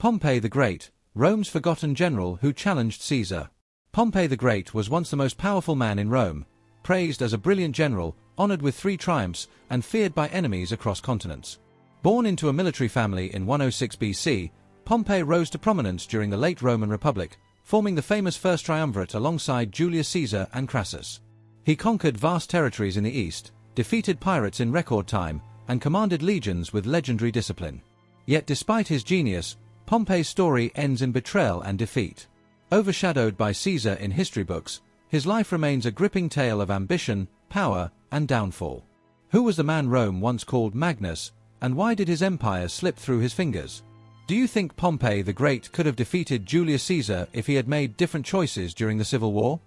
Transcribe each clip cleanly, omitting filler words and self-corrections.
Pompey the Great, Rome's forgotten general who challenged Caesar. Pompey the Great was once the most powerful man in Rome, praised as a brilliant general, honored with 3 triumphs, and feared by enemies across continents. Born into a military family in 106 BC, Pompey rose to prominence during the late Roman Republic, forming the famous First Triumvirate alongside Julius Caesar and Crassus. He conquered vast territories in the east, defeated pirates in record time, and commanded legions with legendary discipline. Yet despite his genius, Pompey's story ends in betrayal and defeat. Overshadowed by Caesar in history books, his life remains a gripping tale of ambition, power, and downfall. Who was the man Rome once called Magnus, and why did his empire slip through his fingers? Do you think Pompey the Great could have defeated Julius Caesar if he had made different choices during the Civil War?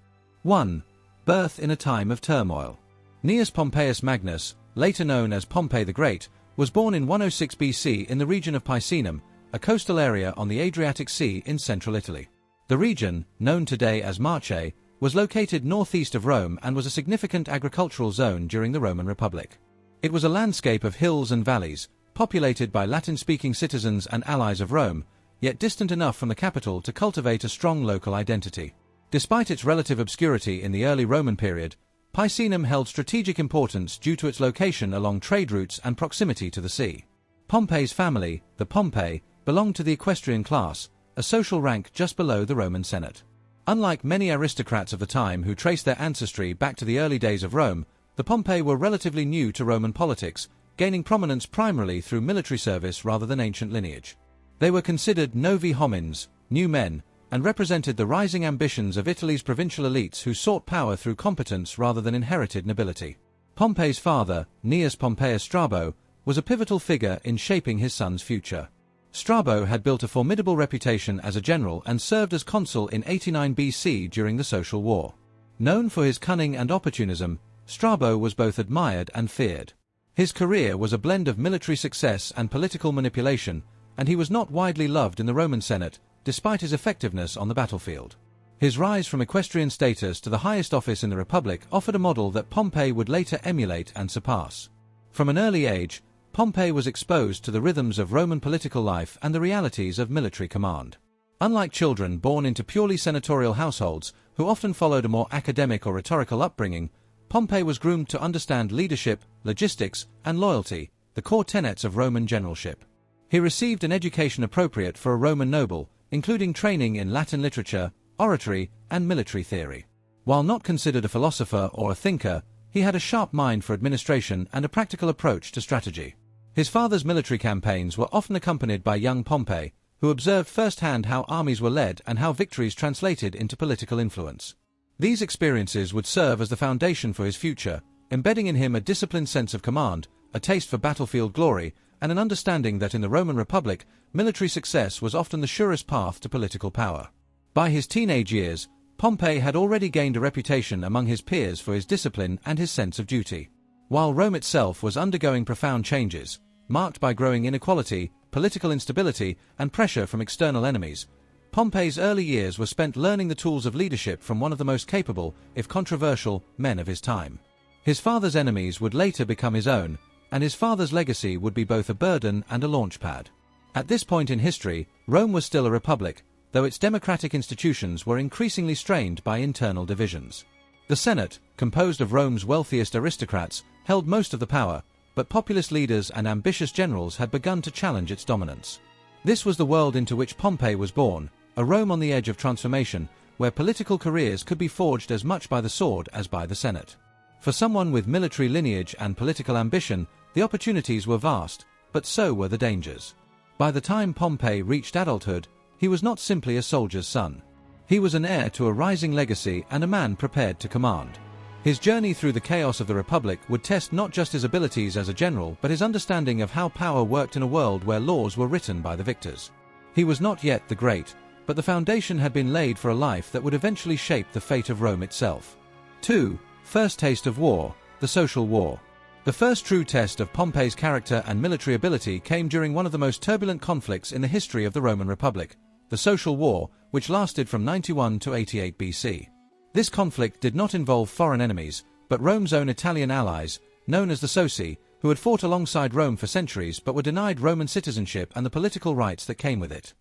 1. Birth in a time of turmoil. Gnaeus Pompeius Magnus, later known as Pompey the Great, was born in 106 BC in the region of Picenum, a coastal area on the Adriatic Sea in central Italy. The region, known today as Marche, was located northeast of Rome and was a significant agricultural zone during the Roman Republic. It was a landscape of hills and valleys, populated by Latin-speaking citizens and allies of Rome, yet distant enough from the capital to cultivate a strong local identity. Despite its relative obscurity in the early Roman period, Picenum held strategic importance due to its location along trade routes and proximity to the sea. Pompey's family, the Pompei, belonged to the equestrian class, a social rank just below the Roman Senate. Unlike many aristocrats of the time who traced their ancestry back to the early days of Rome, the Pompei were relatively new to Roman politics, gaining prominence primarily through military service rather than ancient lineage. They were considered novi homines, new men, and represented the rising ambitions of Italy's provincial elites who sought power through competence rather than inherited nobility. Pompey's father, Gnaeus Pompeius Strabo, was a pivotal figure in shaping his son's future. Strabo had built a formidable reputation as a general and served as consul in 89 BC during the Social War. Known for his cunning and opportunism, Strabo was both admired and feared. His career was a blend of military success and political manipulation, and he was not widely loved in the Roman Senate, despite his effectiveness on the battlefield. His rise from equestrian status to the highest office in the Republic offered a model that Pompey would later emulate and surpass. From an early age, Pompey was exposed to the rhythms of Roman political life and the realities of military command. Unlike children born into purely senatorial households, who often followed a more academic or rhetorical upbringing, Pompey was groomed to understand leadership, logistics, and loyalty, the core tenets of Roman generalship. He received an education appropriate for a Roman noble, including training in Latin literature, oratory, and military theory. While not considered a philosopher or a thinker, he had a sharp mind for administration and a practical approach to strategy. His father's military campaigns were often accompanied by young Pompey, who observed firsthand how armies were led and how victories translated into political influence. These experiences would serve as the foundation for his future, embedding in him a disciplined sense of command, a taste for battlefield glory, and an understanding that in the Roman Republic, military success was often the surest path to political power. By his teenage years, Pompey had already gained a reputation among his peers for his discipline and his sense of duty. While Rome itself was undergoing profound changes, marked by growing inequality, political instability, and pressure from external enemies, Pompey's early years were spent learning the tools of leadership from one of the most capable, if controversial, men of his time. His father's enemies would later become his own, and his father's legacy would be both a burden and a launchpad. At this point in history, Rome was still a republic, though its democratic institutions were increasingly strained by internal divisions. The Senate, composed of Rome's wealthiest aristocrats, held most of the power, but populist leaders and ambitious generals had begun to challenge its dominance. This was the world into which Pompey was born, a Rome on the edge of transformation, where political careers could be forged as much by the sword as by the Senate. For someone with military lineage and political ambition, the opportunities were vast, but so were the dangers. By the time Pompey reached adulthood, he was not simply a soldier's son. He was an heir to a rising legacy and a man prepared to command. His journey through the chaos of the Republic would test not just his abilities as a general but his understanding of how power worked in a world where laws were written by the victors. He was not yet the great, but the foundation had been laid for a life that would eventually shape the fate of Rome itself. 2. First taste of war, the Social War. The first true test of Pompey's character and military ability came during one of the most turbulent conflicts in the history of the Roman Republic, the Social War, which lasted from 91 to 88 BC. This conflict did not involve foreign enemies, but Rome's own Italian allies, known as the Socii, who had fought alongside Rome for centuries but were denied Roman citizenship and the political rights that came with it.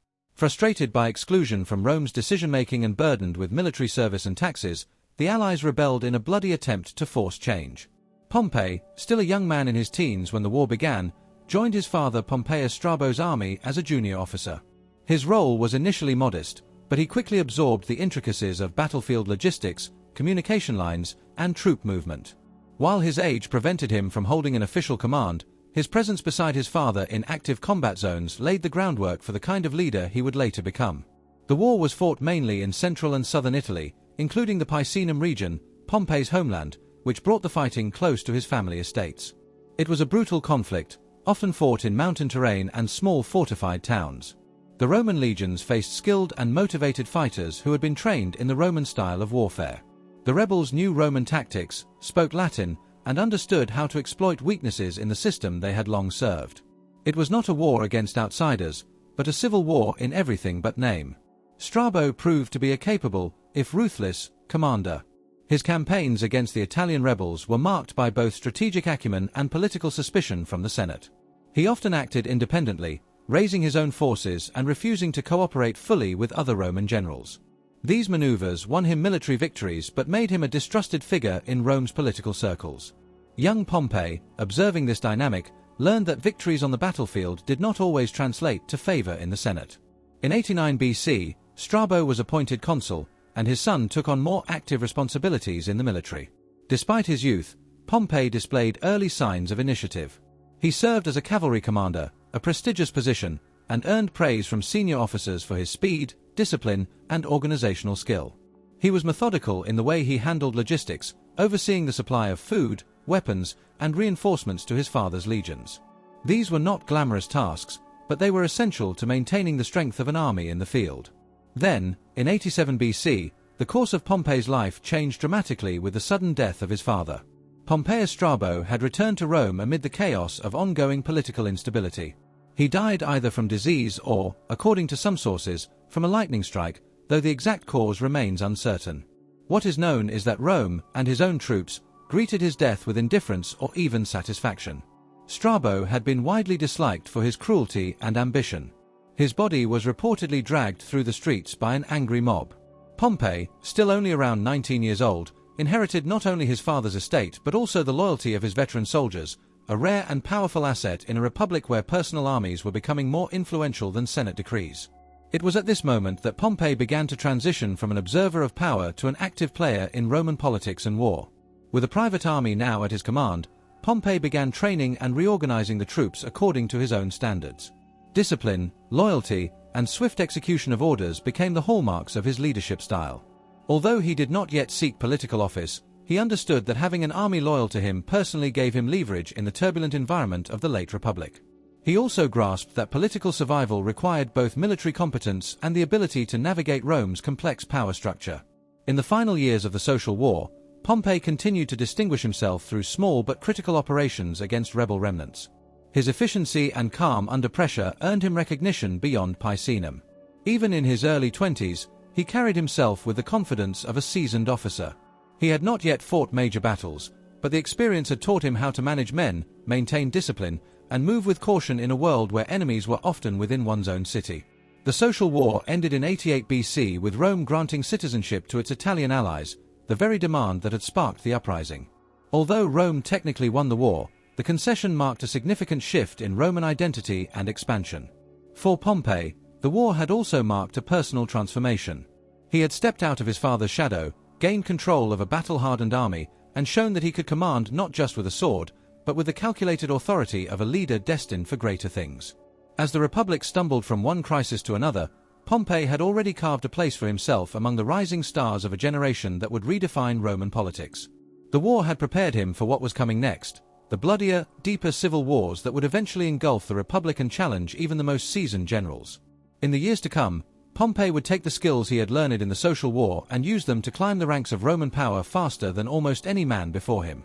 Frustrated by exclusion from Rome's decision-making and burdened with military service and taxes, the allies rebelled in a bloody attempt to force change. Pompey, still a young man in his teens when the war began, joined his father Pompeius Strabo's army as a junior officer. His role was initially modest, but he quickly absorbed the intricacies of battlefield logistics, communication lines, and troop movement. While his age prevented him from holding an official command, his presence beside his father in active combat zones laid the groundwork for the kind of leader he would later become. The war was fought mainly in central and southern Italy, including the Picenum region, Pompey's homeland, which brought the fighting close to his family estates. It was a brutal conflict, often fought in mountain terrain and small fortified towns. The Roman legions faced skilled and motivated fighters who had been trained in the Roman style of warfare. The rebels knew Roman tactics, spoke Latin, and understood how to exploit weaknesses in the system they had long served. It was not a war against outsiders, but a civil war in everything but name. Strabo proved to be a capable, if ruthless, commander. His campaigns against the Italian rebels were marked by both strategic acumen and political suspicion from the Senate. He often acted independently, raising his own forces and refusing to cooperate fully with other Roman generals. These maneuvers won him military victories but made him a distrusted figure in Rome's political circles. Young Pompey, observing this dynamic, learned that victories on the battlefield did not always translate to favor in the Senate. In 89 BC, Strabo was appointed consul, and his son took on more active responsibilities in the military. Despite his youth, Pompey displayed early signs of initiative. He served as a cavalry commander, a prestigious position, and earned praise from senior officers for his speed, discipline, and organizational skill. He was methodical in the way he handled logistics, overseeing the supply of food, weapons, and reinforcements to his father's legions. These were not glamorous tasks, but they were essential to maintaining the strength of an army in the field. Then, in 87 BC, the course of Pompey's life changed dramatically with the sudden death of his father. Pompeius Strabo had returned to Rome amid the chaos of ongoing political instability. He died either from disease or, according to some sources, from a lightning strike, though the exact cause remains uncertain. What is known is that Rome, and his own troops, greeted his death with indifference or even satisfaction. Strabo had been widely disliked for his cruelty and ambition. His body was reportedly dragged through the streets by an angry mob. Pompey, still only around 19 years old, inherited not only his father's estate but also the loyalty of his veteran soldiers, a rare and powerful asset in a republic where personal armies were becoming more influential than Senate decrees. It was at this moment that Pompey began to transition from an observer of power to an active player in Roman politics and war. With a private army now at his command, Pompey began training and reorganizing the troops according to his own standards. Discipline, loyalty, and swift execution of orders became the hallmarks of his leadership style. Although he did not yet seek political office, he understood that having an army loyal to him personally gave him leverage in the turbulent environment of the late Republic. He also grasped that political survival required both military competence and the ability to navigate Rome's complex power structure. In the final years of the Social War, Pompey continued to distinguish himself through small but critical operations against rebel remnants. His efficiency and calm under pressure earned him recognition beyond Picenum. Even in his early 20s, he carried himself with the confidence of a seasoned officer. He had not yet fought major battles, but the experience had taught him how to manage men, maintain discipline, and move with caution in a world where enemies were often within one's own city. The Social War ended in 88 BC with Rome granting citizenship to its Italian allies, the very demand that had sparked the uprising. Although Rome technically won the war, the concession marked a significant shift in Roman identity and expansion. For Pompey, the war had also marked a personal transformation. He had stepped out of his father's shadow, gained control of a battle-hardened army, and shown that he could command not just with a sword, but with the calculated authority of a leader destined for greater things. As the Republic stumbled from one crisis to another, Pompey had already carved a place for himself among the rising stars of a generation that would redefine Roman politics. The war had prepared him for what was coming next, the bloodier, deeper civil wars that would eventually engulf the Republic and challenge even the most seasoned generals. In the years to come, Pompey would take the skills he had learned in the Social War and use them to climb the ranks of Roman power faster than almost any man before him.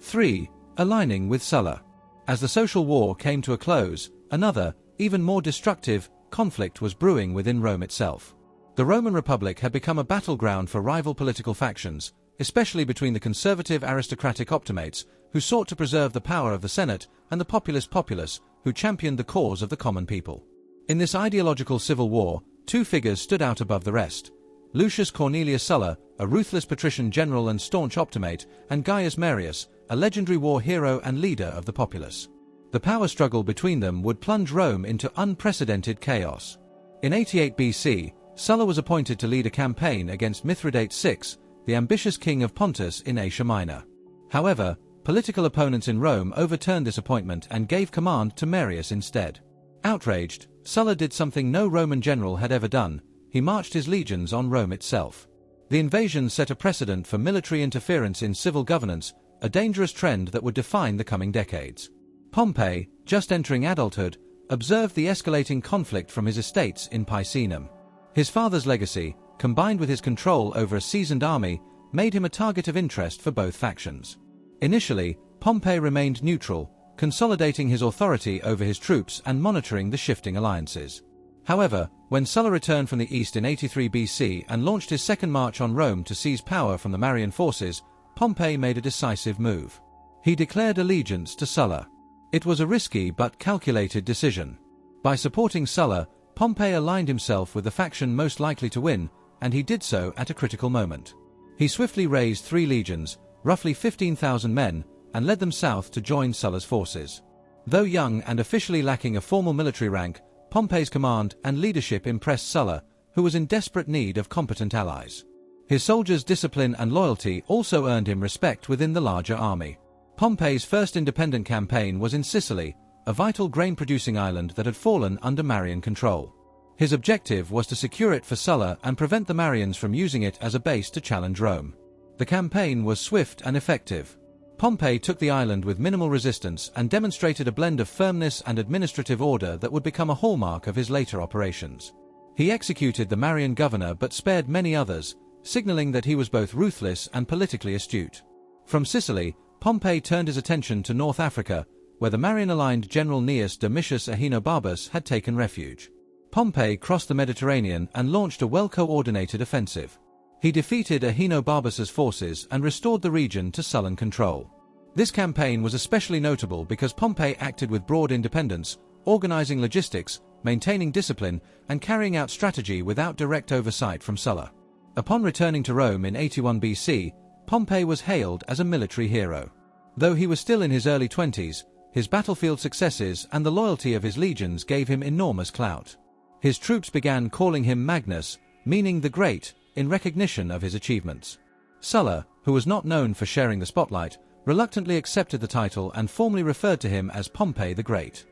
3. Aligning with Sulla. As the Social War came to a close, another, even more destructive, conflict was brewing within Rome itself. The Roman Republic had become a battleground for rival political factions, especially between the conservative aristocratic optimates, who sought to preserve the power of the Senate, and the populist populace, who championed the cause of the common people. In this ideological civil war, two figures stood out above the rest: Lucius Cornelius Sulla, a ruthless patrician general and staunch optimate, and Gaius Marius, a legendary war hero and leader of the populace. The power struggle between them would plunge Rome into unprecedented chaos. In 88 BC, Sulla was appointed to lead a campaign against Mithridates VI, the ambitious king of Pontus in Asia Minor. However, political opponents in Rome overturned this appointment and gave command to Marius instead. Outraged, Sulla did something no Roman general had ever done: he marched his legions on Rome itself. The invasion set a precedent for military interference in civil governance, a dangerous trend that would define the coming decades. Pompey, just entering adulthood, observed the escalating conflict from his estates in Picenum. His father's legacy, combined with his control over a seasoned army, made him a target of interest for both factions. Initially, Pompey remained neutral, consolidating his authority over his troops and monitoring the shifting alliances. However, when Sulla returned from the east in 83 BC and launched his second march on Rome to seize power from the Marian forces, Pompey made a decisive move. He declared allegiance to Sulla. It was a risky but calculated decision. By supporting Sulla, Pompey aligned himself with the faction most likely to win, and he did so at a critical moment. He swiftly raised 3 legions, roughly 15,000 men, and led them south to join Sulla's forces. Though young and officially lacking a formal military rank, Pompey's command and leadership impressed Sulla, who was in desperate need of competent allies. His soldiers' discipline and loyalty also earned him respect within the larger army. Pompey's first independent campaign was in Sicily, a vital grain-producing island that had fallen under Marian control. His objective was to secure it for Sulla and prevent the Marians from using it as a base to challenge Rome. The campaign was swift and effective. Pompey took the island with minimal resistance and demonstrated a blend of firmness and administrative order that would become a hallmark of his later operations. He executed the Marian governor but spared many others, signaling that he was both ruthless and politically astute. From Sicily, Pompey turned his attention to North Africa, where the Marian-aligned general Gnaeus Domitius Ahenobarbus had taken refuge. Pompey crossed the Mediterranean and launched a well-coordinated offensive. He defeated Ahenobarbus's forces and restored the region to Sullan control. This campaign was especially notable because Pompey acted with broad independence, organizing logistics, maintaining discipline, and carrying out strategy without direct oversight from Sulla. Upon returning to Rome in 81 BC, Pompey was hailed as a military hero. Though he was still in his early 20s, his battlefield successes and the loyalty of his legions gave him enormous clout. His troops began calling him Magnus, meaning the Great, in recognition of his achievements. Sulla, who was not known for sharing the spotlight, reluctantly accepted the title and formally referred to him as Pompey the Great.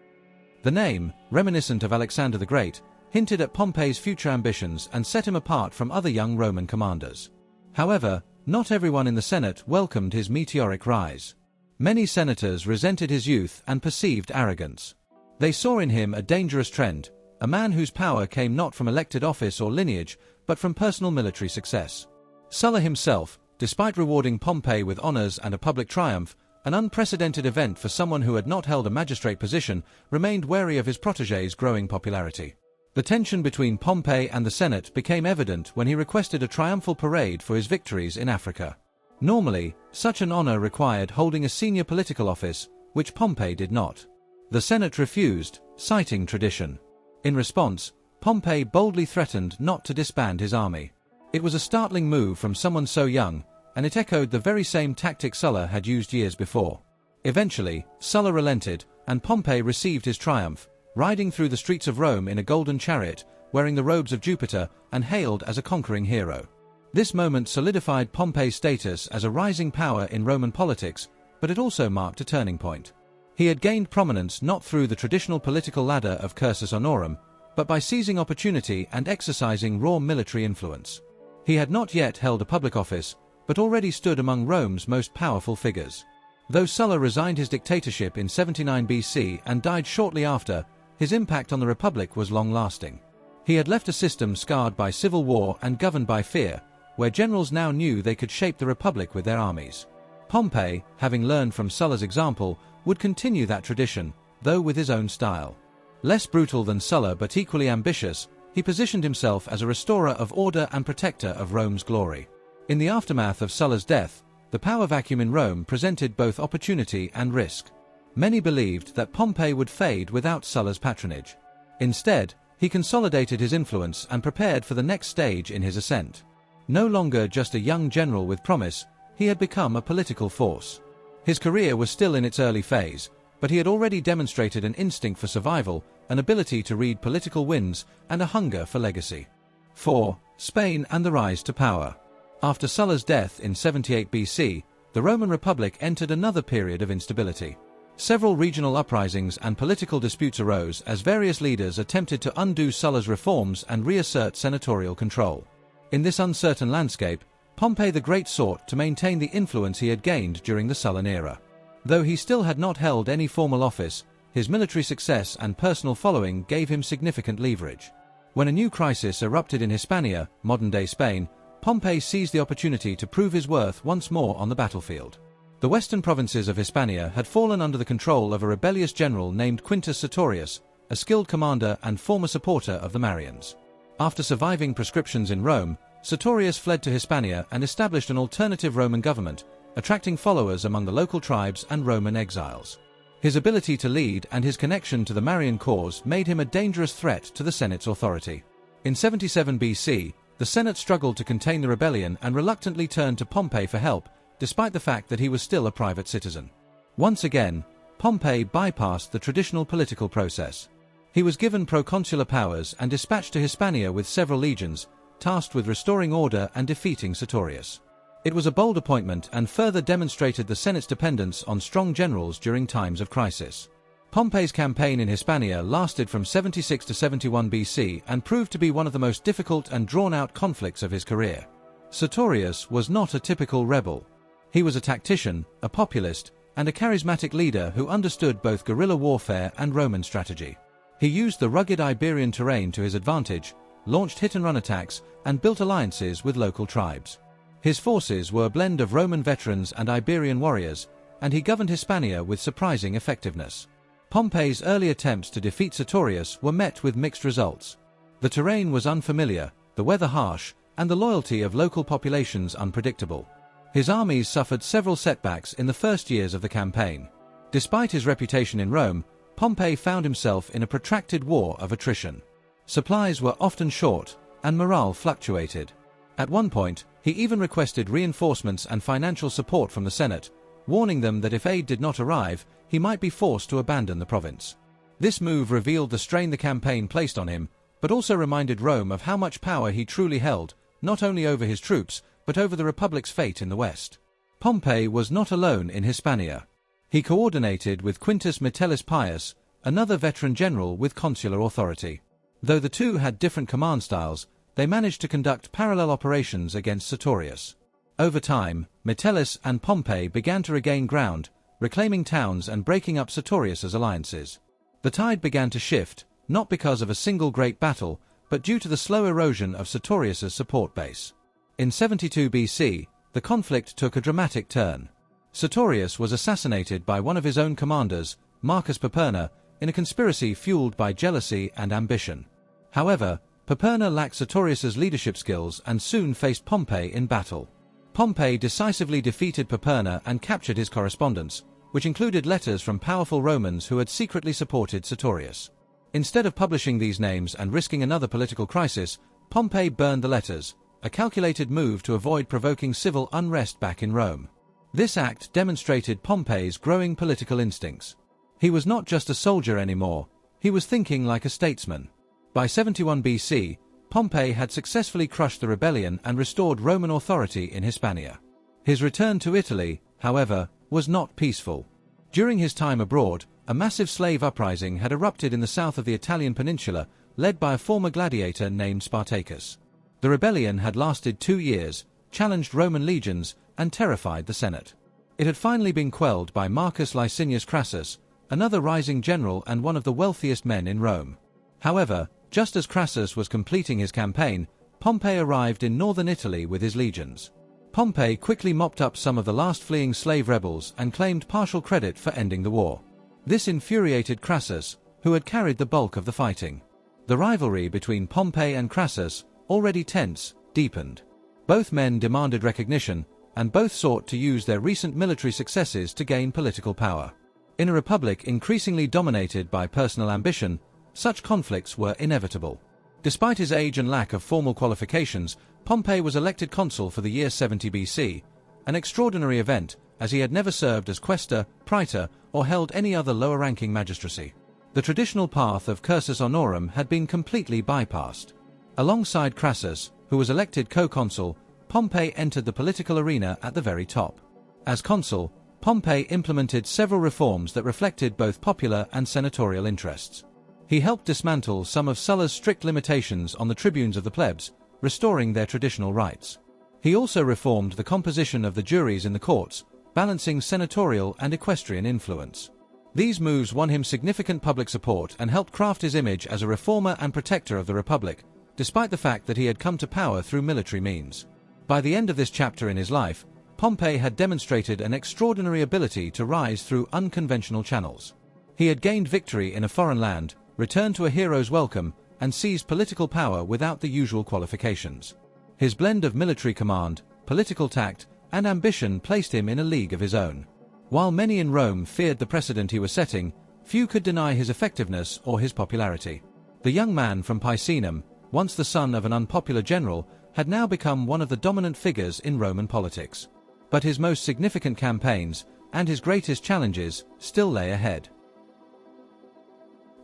The name, reminiscent of Alexander the Great, hinted at Pompey's future ambitions and set him apart from other young Roman commanders. However, not everyone in the Senate welcomed his meteoric rise. Many senators resented his youth and perceived arrogance. They saw in him a dangerous trend, a man whose power came not from elected office or lineage, but from personal military success. Sulla himself, despite rewarding Pompey with honors and a public triumph, an unprecedented event for someone who had not held a magistrate position, remained wary of his protégé's growing popularity. The tension between Pompey and the Senate became evident when he requested a triumphal parade for his victories in Africa. Normally, such an honor required holding a senior political office, which Pompey did not. The Senate refused, citing tradition. In response, Pompey boldly threatened not to disband his army. It was a startling move from someone so young, and it echoed the very same tactic Sulla had used years before. Eventually, Sulla relented, and Pompey received his triumph, riding through the streets of Rome in a golden chariot, wearing the robes of Jupiter, and hailed as a conquering hero. This moment solidified Pompey's status as a rising power in Roman politics, but it also marked a turning point. He had gained prominence not through the traditional political ladder of cursus honorum, but by seizing opportunity and exercising raw military influence. He had not yet held a public office, but already stood among Rome's most powerful figures. Though Sulla resigned his dictatorship in 79 BC and died shortly after, his impact on the Republic was long-lasting. He had left a system scarred by civil war and governed by fear, where generals now knew they could shape the Republic with their armies. Pompey, having learned from Sulla's example, would continue that tradition, though with his own style. Less brutal than Sulla but equally ambitious, he positioned himself as a restorer of order and protector of Rome's glory. In the aftermath of Sulla's death, the power vacuum in Rome presented both opportunity and risk. Many believed that Pompey would fade without Sulla's patronage. Instead, He consolidated his influence and prepared for the next stage in his ascent. No longer just a young general with promise, he had become a political force. His career was still in its early phase, but he had already demonstrated an instinct for survival, an ability to read political winds, and a hunger for legacy. 4. Spain and the rise to power. After Sulla's death in 78 BC, the Roman Republic entered another period of instability. Several regional uprisings and political disputes arose as various leaders attempted to undo Sulla's reforms and reassert senatorial control. In this uncertain landscape, Pompey the Great sought to maintain the influence he had gained during the Sullan era. Though he still had not held any formal office, his military success and personal following gave him significant leverage. When a new crisis erupted in Hispania, modern-day Spain, Pompey seized the opportunity to prove his worth once more on the battlefield. The western provinces of Hispania had fallen under the control of a rebellious general named Quintus Sertorius, a skilled commander and former supporter of the Marians. After surviving proscriptions in Rome, Sertorius fled to Hispania and established an alternative Roman government, attracting followers among the local tribes and Roman exiles. His ability to lead and his connection to the Marian cause made him a dangerous threat to the Senate's authority. In 77 BC, the Senate struggled to contain the rebellion and reluctantly turned to Pompey for help, despite the fact that he was still a private citizen. Once again, Pompey bypassed the traditional political process. He was given proconsular powers and dispatched to Hispania with several legions, tasked with restoring order and defeating Sertorius. It was a bold appointment and further demonstrated the Senate's dependence on strong generals during times of crisis. Pompey's campaign in Hispania lasted from 76 to 71 BC and proved to be one of the most difficult and drawn-out conflicts of his career. Sertorius was not a typical rebel. He was a tactician, a populist, and a charismatic leader who understood both guerrilla warfare and Roman strategy. He used the rugged Iberian terrain to his advantage, launched hit-and-run attacks, and built alliances with local tribes. His forces were a blend of Roman veterans and Iberian warriors, and he governed Hispania with surprising effectiveness. Pompey's early attempts to defeat Sertorius were met with mixed results. The terrain was unfamiliar, the weather harsh, and the loyalty of local populations unpredictable. His armies suffered several setbacks in the first years of the campaign. Despite his reputation in Rome, Pompey found himself in a protracted war of attrition. Supplies were often short, and morale fluctuated. At one point, he even requested reinforcements and financial support from the Senate, warning them that if aid did not arrive, he might be forced to abandon the province. This move revealed the strain the campaign placed on him, but also reminded Rome of how much power he truly held, not only over his troops, but over the Republic's fate in the West. Pompey was not alone in Hispania. He coordinated with Quintus Metellus Pius, another veteran general with consular authority. Though the two had different command styles, they managed to conduct parallel operations against Sertorius. Over time, Metellus and Pompey began to regain ground, reclaiming towns and breaking up Sertorius's alliances. The tide began to shift, not because of a single great battle, but due to the slow erosion of Sertorius's support base. In 72 BC, the conflict took a dramatic turn. Sertorius was assassinated by one of his own commanders, Marcus Paperna, in a conspiracy fueled by jealousy and ambition. However, Paperna lacked Sertorius's leadership skills and soon faced Pompey in battle. Pompey decisively defeated Paperna and captured his correspondence, which included letters from powerful Romans who had secretly supported Sertorius. Instead of publishing these names and risking another political crisis, Pompey burned the letters, a calculated move to avoid provoking civil unrest back in Rome. This act demonstrated Pompey's growing political instincts. He was not just a soldier anymore, he was thinking like a statesman. By 71 BC, Pompey had successfully crushed the rebellion and restored Roman authority in Hispania. His return to Italy, however, was not peaceful. During his time abroad, a massive slave uprising had erupted in the south of the Italian peninsula, led by a former gladiator named Spartacus. The rebellion had lasted 2 years, challenged Roman legions, and terrified the Senate. It had finally been quelled by Marcus Licinius Crassus, another rising general and one of the wealthiest men in Rome. However, just as Crassus was completing his campaign, Pompey arrived in northern Italy with his legions. Pompey quickly mopped up some of the last fleeing slave rebels and claimed partial credit for ending the war. This infuriated Crassus, who had carried the bulk of the fighting. The rivalry between Pompey and Crassus, already tense, deepened. Both men demanded recognition, and both sought to use their recent military successes to gain political power. In a republic increasingly dominated by personal ambition, such conflicts were inevitable. Despite his age and lack of formal qualifications, Pompey was elected consul for the year 70 BC, an extraordinary event, as he had never served as quaestor, praetor, or held any other lower-ranking magistracy. The traditional path of cursus honorum had been completely bypassed. Alongside Crassus, who was elected co-consul, Pompey entered the political arena at the very top. As consul, Pompey implemented several reforms that reflected both popular and senatorial interests. He helped dismantle some of Sulla's strict limitations on the tribunes of the plebs, restoring their traditional rights. He also reformed the composition of the juries in the courts, balancing senatorial and equestrian influence. These moves won him significant public support and helped craft his image as a reformer and protector of the Republic, despite the fact that he had come to power through military means. By the end of this chapter in his life, Pompey had demonstrated an extraordinary ability to rise through unconventional channels. He had gained victory in a foreign land, returned to a hero's welcome, and seized political power without the usual qualifications. His blend of military command, political tact, and ambition placed him in a league of his own. While many in Rome feared the precedent he was setting, few could deny his effectiveness or his popularity. The young man from Picenum, once the son of an unpopular general, had now become one of the dominant figures in Roman politics. But his most significant campaigns, and his greatest challenges, still lay ahead.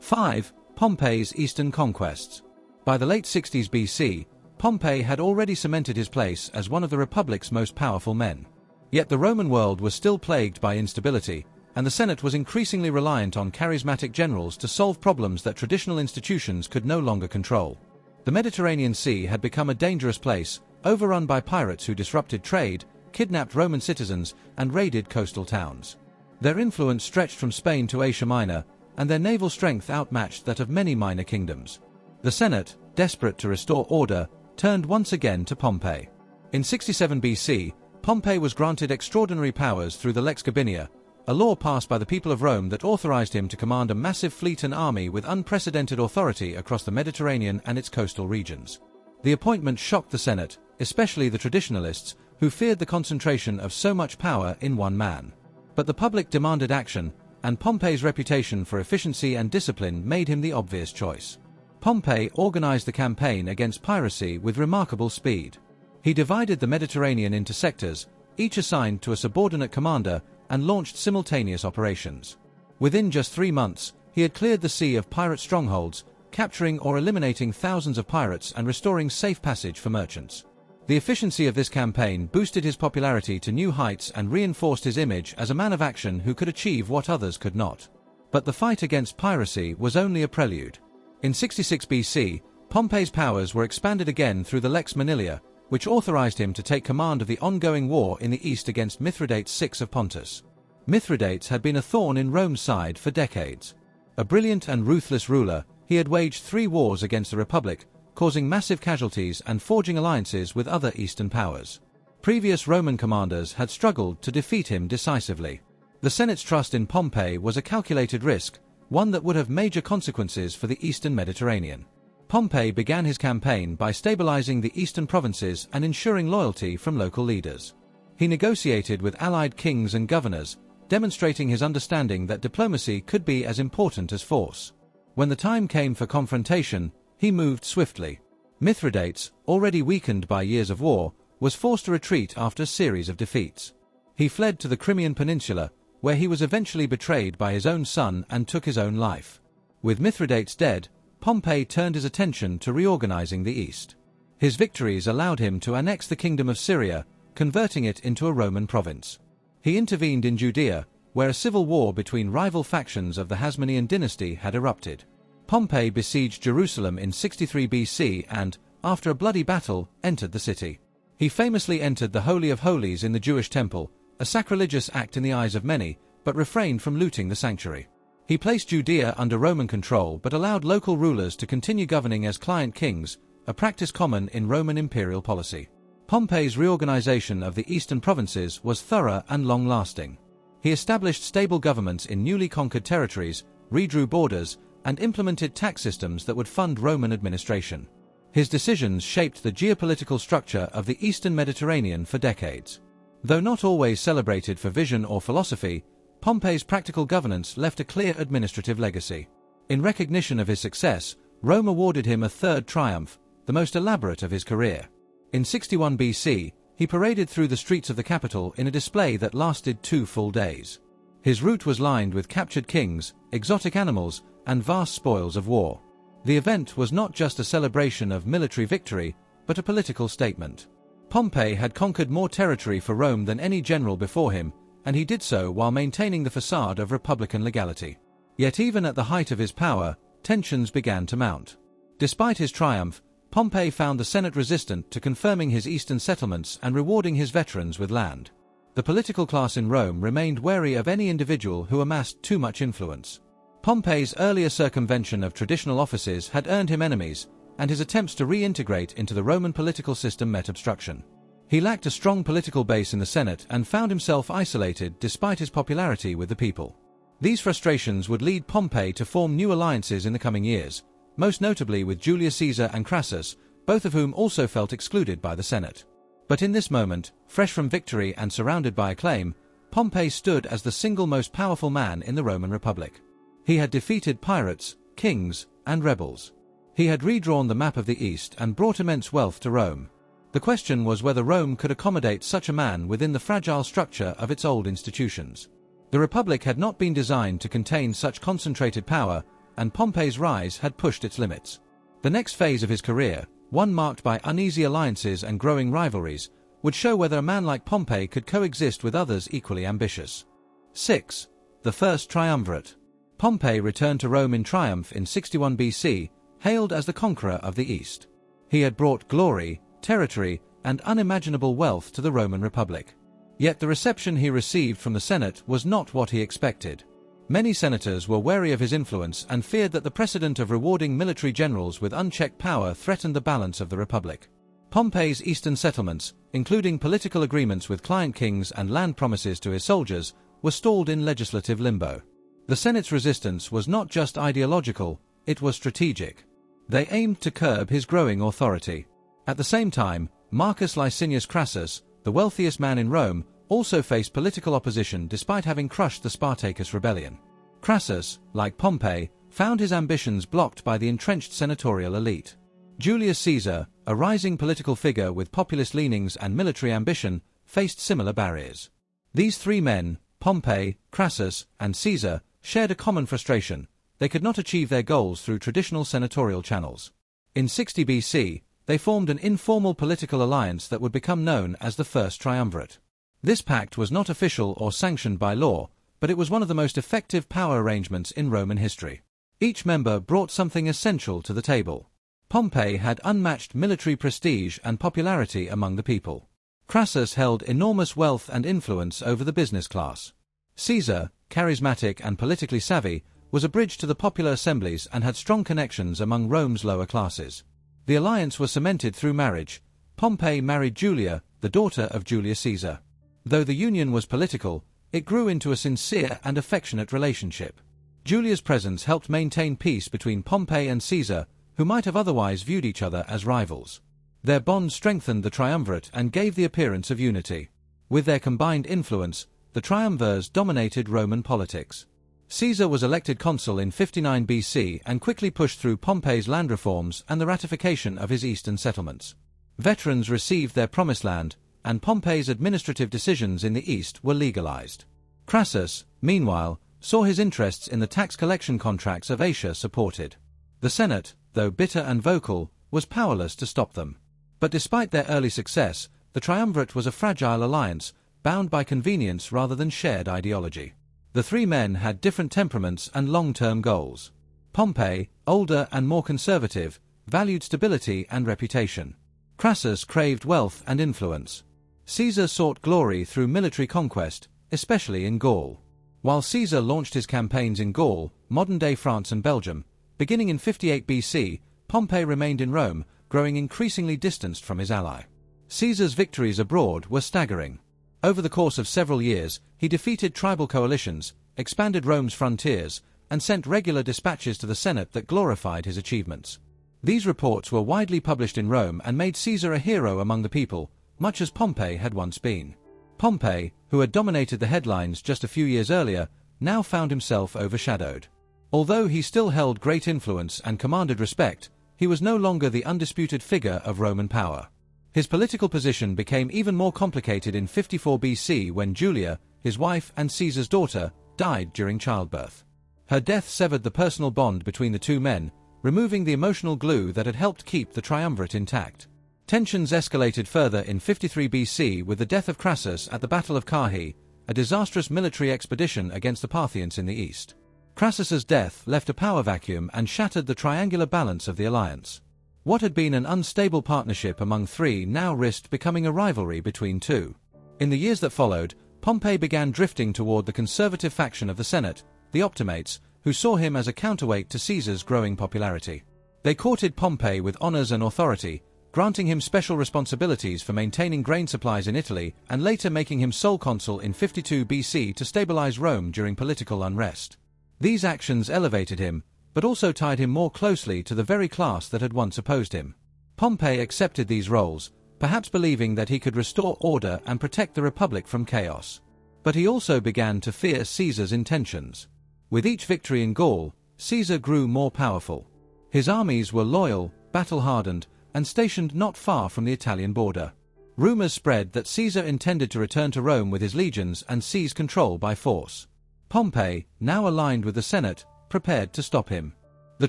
5. Pompey's Eastern conquests. By the late 60s BC, Pompey had already cemented his place as one of the Republic's most powerful men. Yet the Roman world was still plagued by instability, and the Senate was increasingly reliant on charismatic generals to solve problems that traditional institutions could no longer control. The Mediterranean Sea had become a dangerous place, overrun by pirates who disrupted trade, kidnapped Roman citizens, and raided coastal towns. Their influence stretched from Spain to Asia Minor, and their naval strength outmatched that of many minor kingdoms. The Senate, desperate to restore order, turned once again to Pompey. In 67 BC, Pompey was granted extraordinary powers through the Lex Gabinia, a law passed by the people of Rome that authorized him to command a massive fleet and army with unprecedented authority across the Mediterranean and its coastal regions. The appointment shocked the Senate, especially the traditionalists, who feared the concentration of so much power in one man. But the public demanded action, and Pompey's reputation for efficiency and discipline made him the obvious choice. Pompey organized the campaign against piracy with remarkable speed. He divided the Mediterranean into sectors, each assigned to a subordinate commander, and launched simultaneous operations. Within just 3 months, he had cleared the sea of pirate strongholds, capturing or eliminating thousands of pirates and restoring safe passage for merchants. The efficiency of this campaign boosted his popularity to new heights and reinforced his image as a man of action who could achieve what others could not. But the fight against piracy was only a prelude. In 66 BC, Pompey's powers were expanded again through the Lex Manilia, which authorized him to take command of the ongoing war in the east against Mithridates VI of Pontus. Mithridates had been a thorn in Rome's side for decades. A brilliant and ruthless ruler, he had waged 3 wars against the Republic, causing massive casualties and forging alliances with other Eastern powers. Previous Roman commanders had struggled to defeat him decisively. The Senate's trust in Pompey was a calculated risk, one that would have major consequences for the Eastern Mediterranean. Pompey began his campaign by stabilizing the eastern provinces and ensuring loyalty from local leaders. He negotiated with allied kings and governors, demonstrating his understanding that diplomacy could be as important as force. When the time came for confrontation, he moved swiftly. Mithridates, already weakened by years of war, was forced to retreat after a series of defeats. He fled to the Crimean Peninsula, where he was eventually betrayed by his own son and took his own life. With Mithridates dead, Pompey turned his attention to reorganizing the east. His victories allowed him to annex the kingdom of Syria, converting it into a Roman province. He intervened in Judea, where a civil war between rival factions of the Hasmonean dynasty had erupted. Pompey besieged Jerusalem in 63 BC and, after a bloody battle, entered the city. He famously entered the Holy of Holies in the Jewish temple, a sacrilegious act in the eyes of many, but refrained from looting the sanctuary. He placed Judea under Roman control but allowed local rulers to continue governing as client kings, a practice common in Roman imperial policy. Pompey's reorganization of the eastern provinces was thorough and long-lasting. He established stable governments in newly conquered territories, redrew borders, and implemented tax systems that would fund Roman administration. His decisions shaped the geopolitical structure of the eastern Mediterranean for decades. Though not always celebrated for vision or philosophy, Pompey's practical governance left a clear administrative legacy. In recognition of his success, Rome awarded him a third triumph, the most elaborate of his career. In 61 BC, he paraded through the streets of the capital in a display that lasted 2 full days. His route was lined with captured kings, exotic animals, and vast spoils of war. The event was not just a celebration of military victory, but a political statement. Pompey had conquered more territory for Rome than any general before him, and he did so while maintaining the facade of republican legality. Yet even at the height of his power, tensions began to mount. Despite his triumph, Pompey found the Senate resistant to confirming his eastern settlements and rewarding his veterans with land. The political class in Rome remained wary of any individual who amassed too much influence. Pompey's earlier circumvention of traditional offices had earned him enemies, and his attempts to reintegrate into the Roman political system met obstruction. He lacked a strong political base in the Senate and found himself isolated despite his popularity with the people. These frustrations would lead Pompey to form new alliances in the coming years, most notably with Julius Caesar and Crassus, both of whom also felt excluded by the Senate. But in this moment, fresh from victory and surrounded by acclaim, Pompey stood as the single most powerful man in the Roman Republic. He had defeated pirates, kings, and rebels. He had redrawn the map of the East and brought immense wealth to Rome. The question was whether Rome could accommodate such a man within the fragile structure of its old institutions. The Republic had not been designed to contain such concentrated power, and Pompey's rise had pushed its limits. The next phase of his career, one marked by uneasy alliances and growing rivalries, would show whether a man like Pompey could coexist with others equally ambitious. 6. The First Triumvirate. Pompey returned to Rome in triumph in 61 BC, hailed as the conqueror of the East. He had brought glory, territory, and unimaginable wealth to the Roman Republic. Yet the reception he received from the Senate was not what he expected. Many senators were wary of his influence and feared that the precedent of rewarding military generals with unchecked power threatened the balance of the Republic. Pompey's eastern settlements, including political agreements with client kings and land promises to his soldiers, were stalled in legislative limbo. The Senate's resistance was not just ideological, it was strategic. They aimed to curb his growing authority. At the same time, Marcus Licinius Crassus, the wealthiest man in Rome, also faced political opposition despite having crushed the Spartacus rebellion. Crassus, like Pompey, found his ambitions blocked by the entrenched senatorial elite. Julius Caesar, a rising political figure with populist leanings and military ambition, faced similar barriers. These three men, Pompey, Crassus, and Caesar, shared a common frustration: they could not achieve their goals through traditional senatorial channels. In 60 BC, they formed an informal political alliance that would become known as the First Triumvirate. This pact was not official or sanctioned by law, but it was one of the most effective power arrangements in Roman history. Each member brought something essential to the table. Pompey had unmatched military prestige and popularity among the people. Crassus held enormous wealth and influence over the business class. Caesar, charismatic and politically savvy, was a bridge to the popular assemblies and had strong connections among Rome's lower classes. The alliance was cemented through marriage. Pompey married Julia, the daughter of Julius Caesar. Though the union was political, it grew into a sincere and affectionate relationship. Julia's presence helped maintain peace between Pompey and Caesar, who might have otherwise viewed each other as rivals. Their bond strengthened the triumvirate and gave the appearance of unity. With their combined influence, the triumvirs dominated Roman politics. Caesar was elected consul in 59 BC and quickly pushed through Pompey's land reforms and the ratification of his eastern settlements. Veterans received their promised land, and Pompey's administrative decisions in the east were legalized. Crassus, meanwhile, saw his interests in the tax collection contracts of Asia supported. The Senate, though bitter and vocal, was powerless to stop them. But despite their early success, the triumvirate was a fragile alliance, bound by convenience rather than shared ideology. The three men had different temperaments and long-term goals. Pompey, older and more conservative, valued stability and reputation. Crassus craved wealth and influence. Caesar sought glory through military conquest, especially in Gaul. While Caesar launched his campaigns in Gaul, modern-day France and Belgium, beginning in 58 BC, Pompey remained in Rome, growing increasingly distanced from his ally. Caesar's victories abroad were staggering. Over the course of several years, he defeated tribal coalitions, expanded Rome's frontiers, and sent regular dispatches to the Senate that glorified his achievements. These reports were widely published in Rome and made Caesar a hero among the people, much as Pompey had once been. Pompey, who had dominated the headlines just a few years earlier, now found himself overshadowed. Although he still held great influence and commanded respect, he was no longer the undisputed figure of Roman power. His political position became even more complicated in 54 BC when Julia, his wife and Caesar's daughter, died during childbirth. Her death severed the personal bond between the two men, removing the emotional glue that had helped keep the triumvirate intact. Tensions escalated further in 53 BC with the death of Crassus at the Battle of Carrhae, a disastrous military expedition against the Parthians in the east. Crassus's death left a power vacuum and shattered the triangular balance of the alliance. What had been an unstable partnership among three now risked becoming a rivalry between two. In the years that followed, Pompey began drifting toward the conservative faction of the Senate, the Optimates, who saw him as a counterweight to Caesar's growing popularity. They courted Pompey with honors and authority, granting him special responsibilities for maintaining grain supplies in Italy and later making him sole consul in 52 BC to stabilize Rome during political unrest. These actions elevated him, but also tied him more closely to the very class that had once opposed him. Pompey accepted these roles, perhaps believing that he could restore order and protect the Republic from chaos. But he also began to fear Caesar's intentions. With each victory in Gaul, Caesar grew more powerful. His armies were loyal, battle-hardened, and stationed not far from the Italian border. Rumors spread that Caesar intended to return to Rome with his legions and seize control by force. Pompey, now aligned with the Senate, prepared to stop him. The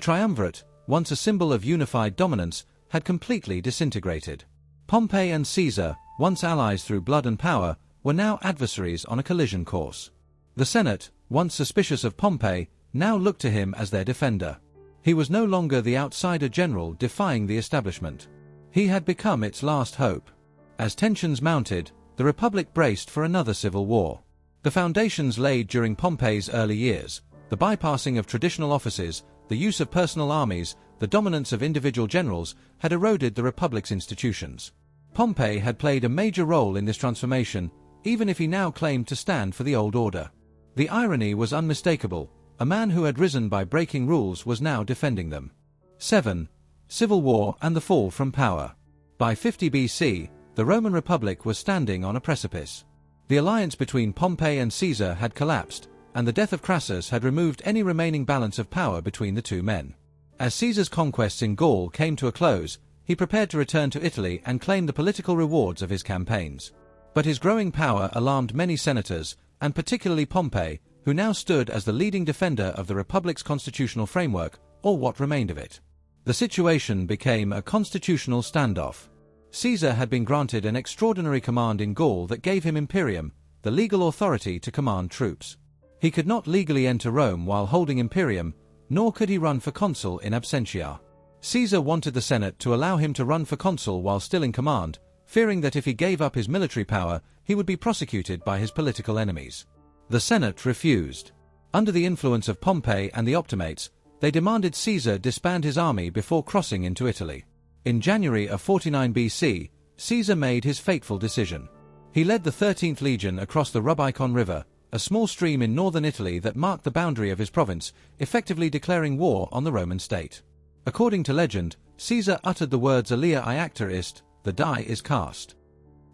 triumvirate, once a symbol of unified dominance, had completely disintegrated. Pompey and Caesar, once allies through blood and power, were now adversaries on a collision course. The Senate, once suspicious of Pompey, now looked to him as their defender. He was no longer the outsider general defying the establishment. He had become its last hope. As tensions mounted, the Republic braced for another civil war. The foundations laid during Pompey's early years, the bypassing of traditional offices, the use of personal armies, the dominance of individual generals, had eroded the Republic's institutions. Pompey had played a major role in this transformation, even if he now claimed to stand for the old order. The irony was unmistakable. A man who had risen by breaking rules was now defending them. 7. Civil War and the Fall from Power. By 50 BC, the Roman Republic was standing on a precipice. The alliance between Pompey and Caesar had collapsed, and the death of Crassus had removed any remaining balance of power between the two men. As Caesar's conquests in Gaul came to a close, he prepared to return to Italy and claim the political rewards of his campaigns. But his growing power alarmed many senators, and particularly Pompey, who now stood as the leading defender of the Republic's constitutional framework, or what remained of it. The situation became a constitutional standoff. Caesar had been granted an extraordinary command in Gaul that gave him imperium, the legal authority to command troops. He could not legally enter Rome while holding imperium, nor could he run for consul in absentia. Caesar wanted the Senate to allow him to run for consul while still in command, fearing that if he gave up his military power, he would be prosecuted by his political enemies. The Senate refused. Under the influence of Pompey and the Optimates, they demanded Caesar disband his army before crossing into Italy. In January of 49 BC, Caesar made his fateful decision. He led the 13th Legion across the Rubicon River, a small stream in northern Italy that marked the boundary of his province, effectively declaring war on the Roman state. According to legend, Caesar uttered the words Alia iacta est, the die is cast.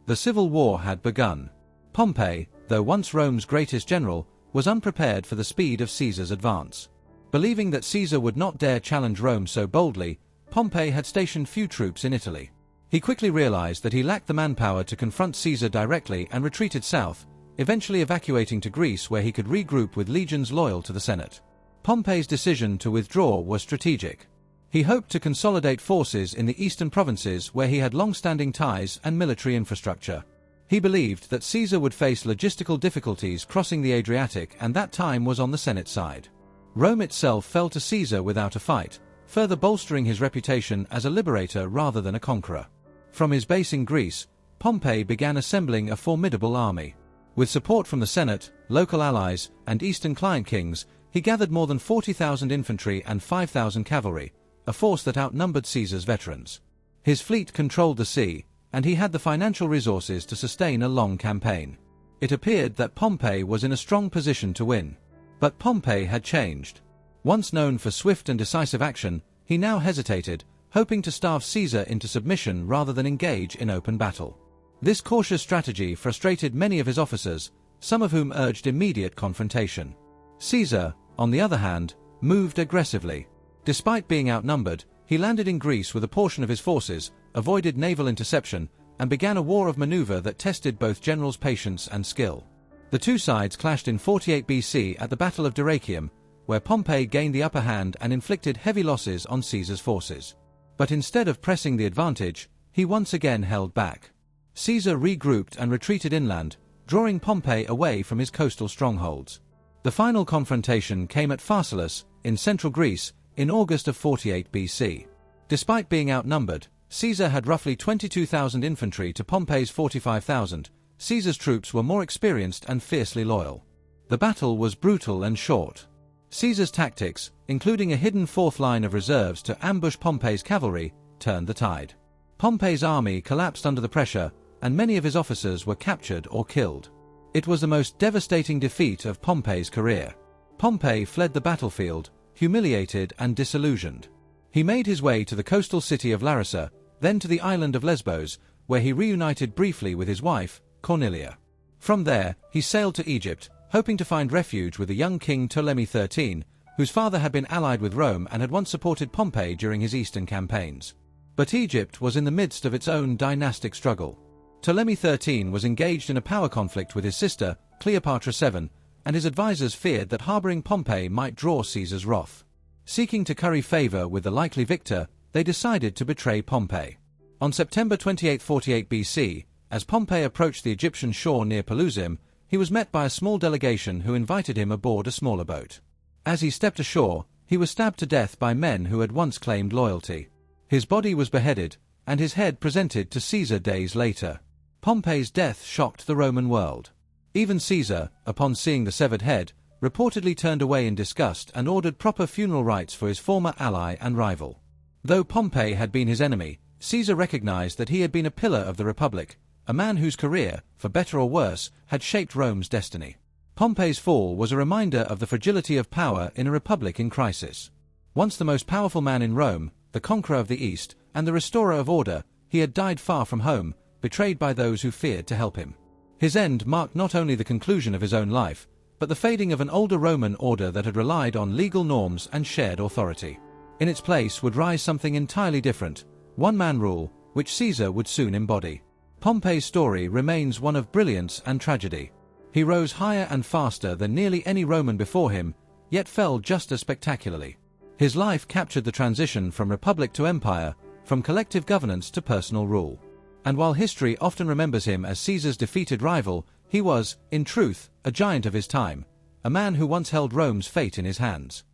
The civil war had begun. Pompey, though once Rome's greatest general, was unprepared for the speed of Caesar's advance. Believing that Caesar would not dare challenge Rome so boldly, Pompey had stationed few troops in Italy. He quickly realized that he lacked the manpower to confront Caesar directly and retreated south, eventually evacuating to Greece where he could regroup with legions loyal to the Senate. Pompey's decision to withdraw was strategic. He hoped to consolidate forces in the eastern provinces where he had long-standing ties and military infrastructure. He believed that Caesar would face logistical difficulties crossing the Adriatic, and that time was on the Senate side. Rome itself fell to Caesar without a fight, further bolstering his reputation as a liberator rather than a conqueror. From his base in Greece, Pompey began assembling a formidable army. With support from the Senate, local allies, and eastern client kings, he gathered more than 40,000 infantry and 5,000 cavalry, a force that outnumbered Caesar's veterans. His fleet controlled the sea, and he had the financial resources to sustain a long campaign. It appeared that Pompey was in a strong position to win. But Pompey had changed. Once known for swift and decisive action, he now hesitated, hoping to starve Caesar into submission rather than engage in open battle. This cautious strategy frustrated many of his officers, some of whom urged immediate confrontation. Caesar, on the other hand, moved aggressively. Despite being outnumbered, he landed in Greece with a portion of his forces, avoided naval interception, and began a war of maneuver that tested both generals' patience and skill. The two sides clashed in 48 BC at the Battle of Dyrrhachium, where Pompey gained the upper hand and inflicted heavy losses on Caesar's forces. But instead of pressing the advantage, he once again held back. Caesar regrouped and retreated inland, drawing Pompey away from his coastal strongholds. The final confrontation came at Pharsalus, in central Greece, in August of 48 BC. Despite being outnumbered, Caesar had roughly 22,000 infantry to Pompey's 45,000. Caesar's troops were more experienced and fiercely loyal. The battle was brutal and short. Caesar's tactics, including a hidden fourth line of reserves to ambush Pompey's cavalry, turned the tide. Pompey's army collapsed under the pressure, and many of his officers were captured or killed. It was the most devastating defeat of Pompey's career. Pompey fled the battlefield, humiliated and disillusioned. He made his way to the coastal city of Larissa, then to the island of Lesbos, where he reunited briefly with his wife, Cornelia. From there, he sailed to Egypt, hoping to find refuge with the young king Ptolemy XIII, whose father had been allied with Rome and had once supported Pompey during his eastern campaigns. But Egypt was in the midst of its own dynastic struggle. Ptolemy XIII was engaged in a power conflict with his sister, Cleopatra VII, and his advisors feared that harboring Pompey might draw Caesar's wrath. Seeking to curry favor with the likely victor, they decided to betray Pompey. On September 28, 48 BC, as Pompey approached the Egyptian shore near Pelusium, he was met by a small delegation who invited him aboard a smaller boat. As he stepped ashore, he was stabbed to death by men who had once claimed loyalty. His body was beheaded, and his head presented to Caesar days later. Pompey's death shocked the Roman world. Even Caesar, upon seeing the severed head, reportedly turned away in disgust and ordered proper funeral rites for his former ally and rival. Though Pompey had been his enemy, Caesar recognized that he had been a pillar of the Republic, a man whose career, for better or worse, had shaped Rome's destiny. Pompey's fall was a reminder of the fragility of power in a republic in crisis. Once the most powerful man in Rome, the conqueror of the East, and the restorer of order, he had died far from home, betrayed by those who feared to help him. His end marked not only the conclusion of his own life, but the fading of an older Roman order that had relied on legal norms and shared authority. In its place would rise something entirely different, one-man rule, which Caesar would soon embody. Pompey's story remains one of brilliance and tragedy. He rose higher and faster than nearly any Roman before him, yet fell just as spectacularly. His life captured the transition from republic to empire, from collective governance to personal rule. And while history often remembers him as Caesar's defeated rival, he was, in truth, a giant of his time, a man who once held Rome's fate in his hands.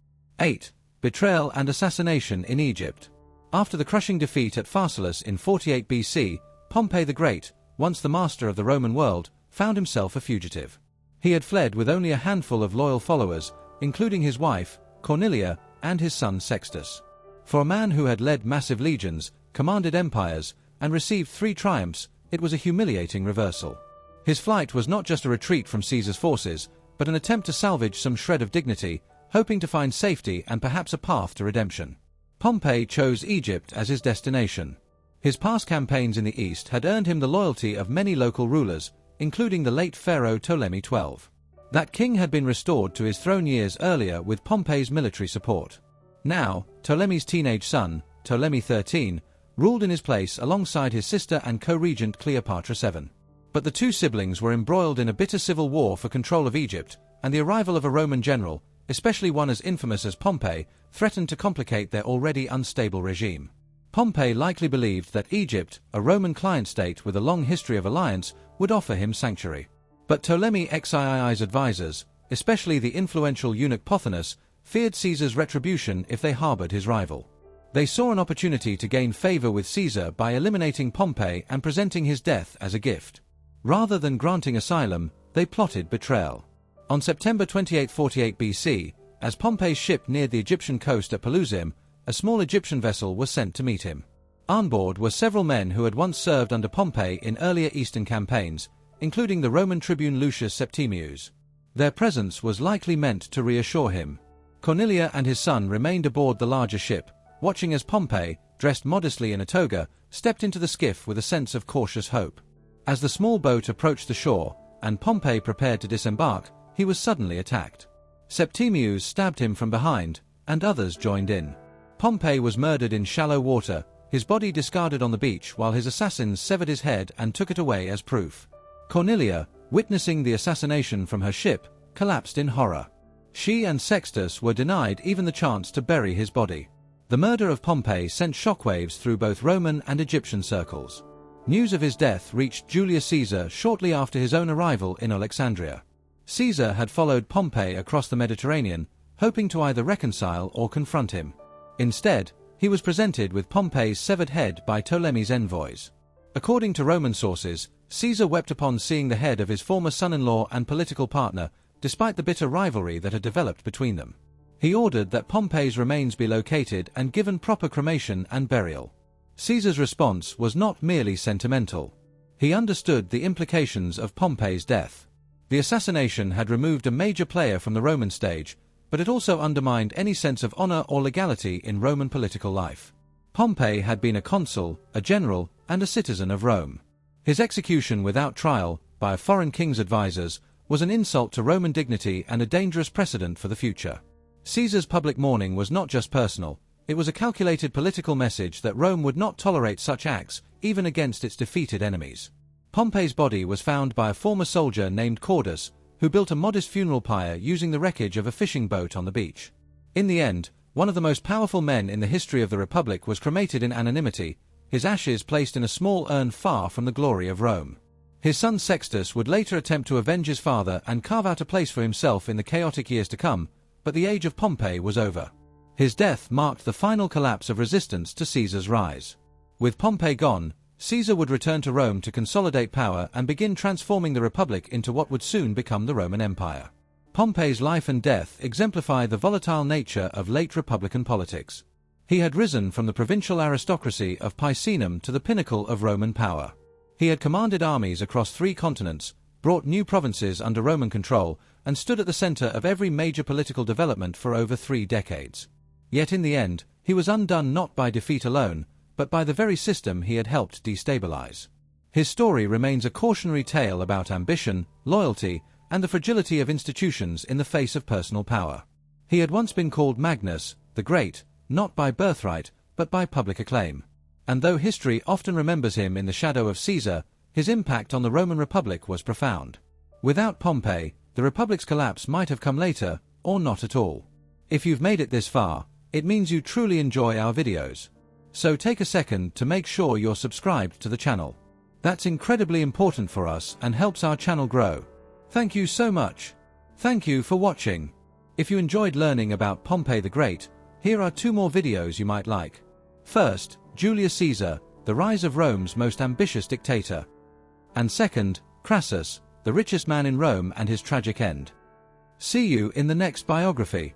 8. Betrayal and assassination in Egypt. After the crushing defeat at Pharsalus in 48 BC, Pompey the Great, once the master of the Roman world, found himself a fugitive. He had fled with only a handful of loyal followers, including his wife, Cornelia, and his son Sextus. For a man who had led massive legions, commanded empires, and received 3 triumphs, it was a humiliating reversal. His flight was not just a retreat from Caesar's forces, but an attempt to salvage some shred of dignity, hoping to find safety and perhaps a path to redemption. Pompey chose Egypt as his destination. His past campaigns in the east had earned him the loyalty of many local rulers, including the late pharaoh Ptolemy XII. That king had been restored to his throne years earlier with Pompey's military support. Now, Ptolemy's teenage son, Ptolemy XIII, ruled in his place alongside his sister and co-regent Cleopatra VII. But the two siblings were embroiled in a bitter civil war for control of Egypt, and the arrival of a Roman general, especially one as infamous as Pompey, threatened to complicate their already unstable regime. Pompey likely believed that Egypt, a Roman client state with a long history of alliance, would offer him sanctuary. But Ptolemy XII's advisors, especially the influential eunuch Pothinus, feared Caesar's retribution if they harbored his rival. They saw an opportunity to gain favor with Caesar by eliminating Pompey and presenting his death as a gift. Rather than granting asylum, they plotted betrayal. On September 28, 48 BC, as Pompey's ship neared the Egyptian coast at Pelusium, a small Egyptian vessel was sent to meet him. On board were several men who had once served under Pompey in earlier eastern campaigns, including the Roman tribune Lucius Septimius. Their presence was likely meant to reassure him. Cornelia and his son remained aboard the larger ship, watching as Pompey, dressed modestly in a toga, stepped into the skiff with a sense of cautious hope. As the small boat approached the shore, and Pompey prepared to disembark, he was suddenly attacked. Septimius stabbed him from behind, and others joined in. Pompey was murdered in shallow water, his body discarded on the beach while his assassins severed his head and took it away as proof. Cornelia, witnessing the assassination from her ship, collapsed in horror. She and Sextus were denied even the chance to bury his body. The murder of Pompey sent shockwaves through both Roman and Egyptian circles. News of his death reached Julius Caesar shortly after his own arrival in Alexandria. Caesar had followed Pompey across the Mediterranean, hoping to either reconcile or confront him. Instead, he was presented with Pompey's severed head by Ptolemy's envoys. According to Roman sources, Caesar wept upon seeing the head of his former son-in-law and political partner, despite the bitter rivalry that had developed between them. He ordered that Pompey's remains be located and given proper cremation and burial. Caesar's response was not merely sentimental. He understood the implications of Pompey's death. The assassination had removed a major player from the Roman stage, but it also undermined any sense of honor or legality in Roman political life. Pompey had been a consul, a general, and a citizen of Rome. His execution without trial, by a foreign king's advisors, was an insult to Roman dignity and a dangerous precedent for the future. Caesar's public mourning was not just personal, it was a calculated political message that Rome would not tolerate such acts, even against its defeated enemies. Pompey's body was found by a former soldier named Cordus, who built a modest funeral pyre using the wreckage of a fishing boat on the beach. In the end, one of the most powerful men in the history of the Republic was cremated in anonymity, his ashes placed in a small urn far from the glory of Rome. His son Sextus would later attempt to avenge his father and carve out a place for himself in the chaotic years to come, but the age of Pompey was over. His death marked the final collapse of resistance to Caesar's rise. With Pompey gone, Caesar would return to Rome to consolidate power and begin transforming the Republic into what would soon become the Roman Empire. Pompey's life and death exemplify the volatile nature of late Republican politics. He had risen from the provincial aristocracy of Picenum to the pinnacle of Roman power. He had commanded armies across 3 continents, brought new provinces under Roman control, and stood at the center of every major political development for over 3 decades. Yet in the end, he was undone not by defeat alone, but by the very system he had helped destabilize. His story remains a cautionary tale about ambition, loyalty, and the fragility of institutions in the face of personal power. He had once been called Magnus, the Great, not by birthright, but by public acclaim. And though history often remembers him in the shadow of Caesar, his impact on the Roman Republic was profound. Without Pompey, the Republic's collapse might have come later, or not at all. If you've made it this far, it means you truly enjoy our videos. So take a second to make sure you're subscribed to the channel. That's incredibly important for us and helps our channel grow. Thank you so much. Thank you for watching. If you enjoyed learning about Pompey the Great, here are 2 more videos you might like. First, Julius Caesar, the rise of Rome's most ambitious dictator. And second, Crassus, the richest man in Rome and his tragic end. See you in the next biography.